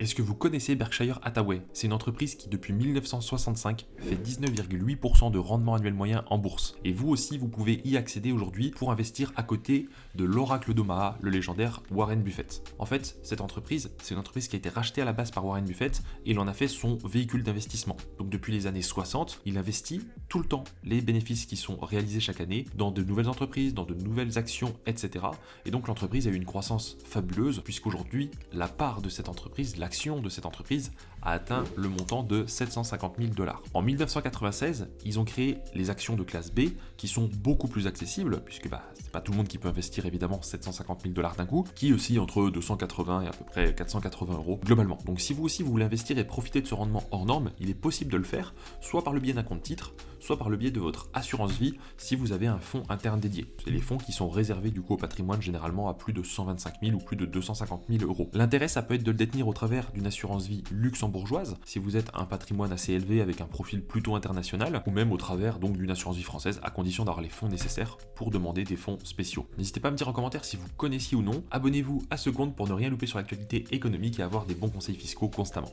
Est-ce que vous connaissez Berkshire Hathaway? C'est une entreprise qui, depuis 1965, fait 19,8% de rendement annuel moyen en bourse. Et vous aussi, vous pouvez y accéder aujourd'hui pour investir à côté de l'oracle d'Omaha, le légendaire Warren Buffett. En fait, cette entreprise, c'est une entreprise qui a été rachetée à la base par Warren Buffett et il en a fait son véhicule d'investissement. Donc depuis les années 60, il investit tout le temps les bénéfices qui sont réalisés chaque année dans de nouvelles entreprises, dans de nouvelles actions, etc. Et donc l'entreprise a eu une croissance fabuleuse puisqu'aujourd'hui, la part de cette entreprise, l'action de cette entreprise a atteint le montant de 750 000 $. En 1996, ils ont créé les actions de classe B qui sont beaucoup plus accessibles, puisque c'est pas tout le monde qui peut investir évidemment 750 000 $ d'un coup, qui aussi entre 280 et à peu près 480 € globalement. Donc si vous aussi vous voulez investir et profiter de ce rendement hors norme, il est possible de le faire, soit par le biais d'un compte titre, soit par le biais de votre assurance vie si vous avez un fonds interne dédié. C'est les fonds qui sont réservés du coup au patrimoine généralement à plus de 125 000 ou plus de 250 000 €. L'intérêt, ça peut être de le détenir au travers d'une assurance vie luxembourgeoise si vous êtes un patrimoine assez élevé avec un profil plutôt international, ou même au travers donc d'une assurance vie française à condition d'avoir les fonds nécessaires pour demander des fonds spéciaux. N'hésitez pas à me dire en commentaire si vous connaissiez ou non. Abonnez-vous à ce compte pour ne rien louper sur l'actualité économique et avoir des bons conseils fiscaux constamment.